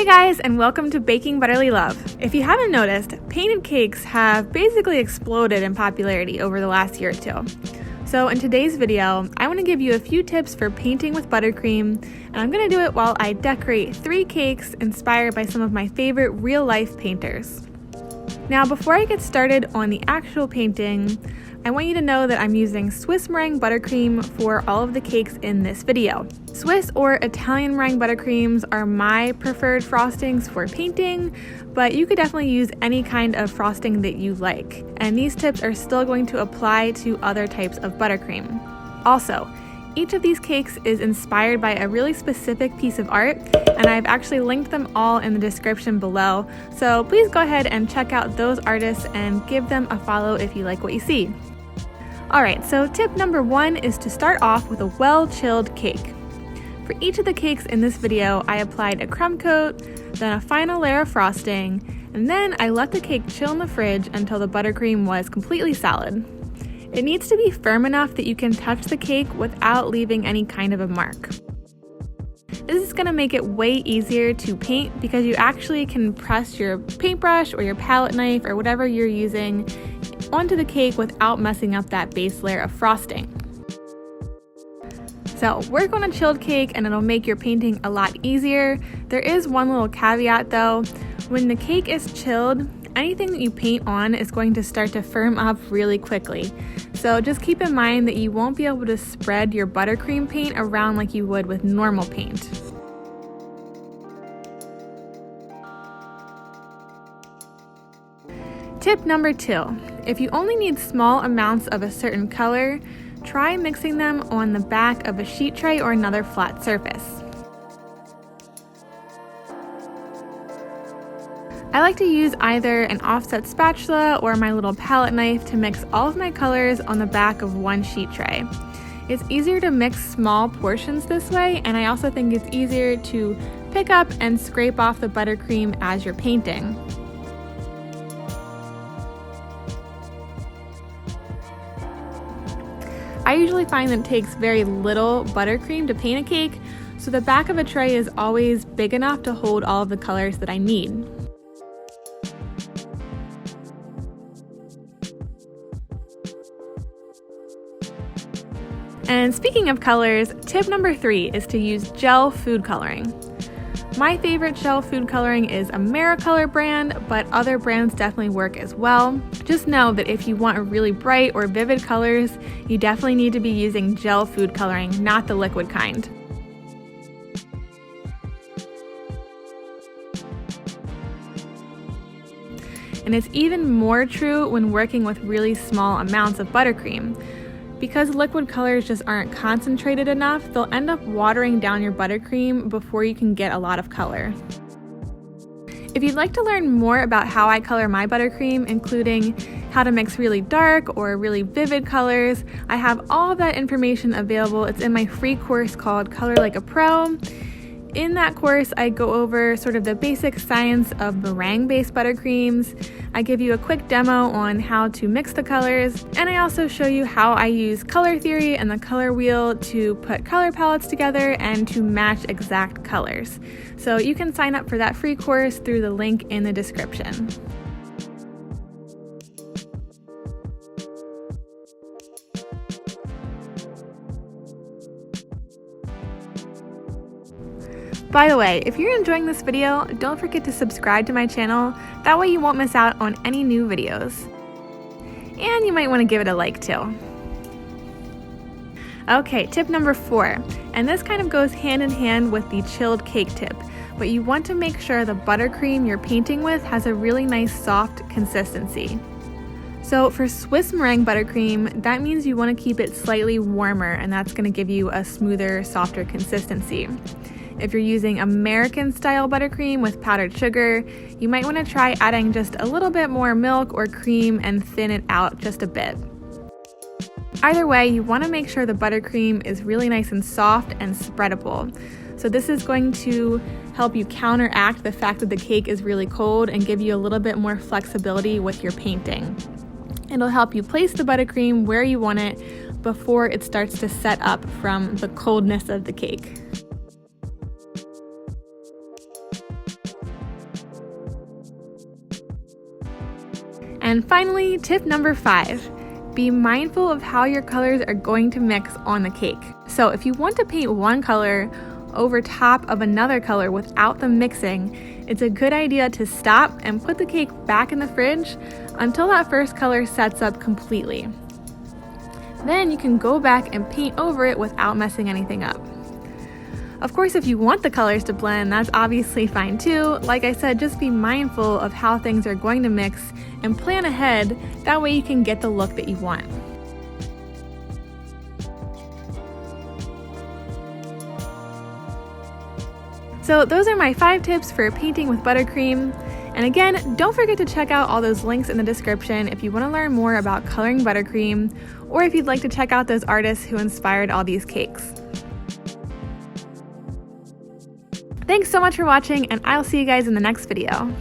Hey guys, and welcome to Baking Butterly Love. If you haven't noticed, painted cakes have basically exploded in popularity over the last year or two. So in today's video, I want to give you a few tips for painting with buttercream, and I'm going to do it while I decorate 3 cakes inspired by some of my favorite real-life painters. Now, before I get started on the actual painting, I want you to know that I'm using Swiss meringue buttercream for all of the cakes in this video. Swiss or Italian meringue buttercreams are my preferred frostings for painting, but you could definitely use any kind of frosting that you like. And these tips are still going to apply to other types of buttercream. Also, each of these cakes is inspired by a really specific piece of art, and I've actually linked them all in the description below, so please go ahead and check out those artists and give them a follow if you like what you see. Alright, so tip number 1 is to start off with a well-chilled cake. For each of the cakes in this video, I applied a crumb coat, then a final layer of frosting, and then I let the cake chill in the fridge until the buttercream was completely solid. It needs to be firm enough that you can touch the cake without leaving any kind of a mark. This is going to make it way easier to paint because you actually can press your paintbrush or your palette knife or whatever you're using onto the cake without messing up that base layer of frosting. So work on a chilled cake and it'll make your painting a lot easier. There is one little caveat though. When the cake is chilled, anything that you paint on is going to start to firm up really quickly. So just keep in mind that you won't be able to spread your buttercream paint around like you would with normal paint. Tip number 2, if you only need small amounts of a certain color, try mixing them on the back of a sheet tray or another flat surface. I like to use either an offset spatula or my little palette knife to mix all of my colors on the back of one sheet tray. It's easier to mix small portions this way, and I also think it's easier to pick up and scrape off the buttercream as you're painting. I usually find that it takes very little buttercream to paint a cake, so the back of a tray is always big enough to hold all of the colors that I need. And speaking of colors, tip number 3 is to use gel food coloring. My favorite gel food coloring is a Color brand, but other brands definitely work as well. Just know that if you want really bright or vivid colors, you definitely need to be using gel food coloring, not the liquid kind. And it's even more true when working with really small amounts of buttercream. Because liquid colors just aren't concentrated enough, they'll end up watering down your buttercream before you can get a lot of color. If you'd like to learn more about how I color my buttercream, including how to mix really dark or really vivid colors, I have all of that information available. It's in my free course called Color Like a Pro. In that course, I go over sort of the basic science of meringue-based buttercreams. I give you a quick demo on how to mix the colors, and I also show you how I use color theory and the color wheel to put color palettes together and to match exact colors. So you can sign up for that free course through the link in the description. By the way, if you're enjoying this video, don't forget to subscribe to my channel, that way you won't miss out on any new videos. And you might want to give it a like too. Okay, tip number 4, and this kind of goes hand in hand with the chilled cake tip, but you want to make sure the buttercream you're painting with has a really nice soft consistency. So for Swiss meringue buttercream, that means you want to keep it slightly warmer, and that's going to give you a smoother, softer consistency. If you're using American style buttercream with powdered sugar, you might want to try adding just a little bit more milk or cream and thin it out just a bit. Either way, you want to make sure the buttercream is really nice and soft and spreadable. So this is going to help you counteract the fact that the cake is really cold and give you a little bit more flexibility with your painting. It'll help you place the buttercream where you want it before it starts to set up from the coldness of the cake. And finally, tip number 5, be mindful of how your colors are going to mix on the cake. So if you want to paint one color over top of another color without them mixing, it's a good idea to stop and put the cake back in the fridge until that first color sets up completely. Then you can go back and paint over it without messing anything up. Of course, if you want the colors to blend, that's obviously fine too. Like I said, just be mindful of how things are going to mix and plan ahead. That way you can get the look that you want. So those are my 5 tips for painting with buttercream. And again, don't forget to check out all those links in the description if you want to learn more about coloring buttercream, or if you'd like to check out those artists who inspired all these cakes. Thanks so much for watching, and I'll see you guys in the next video.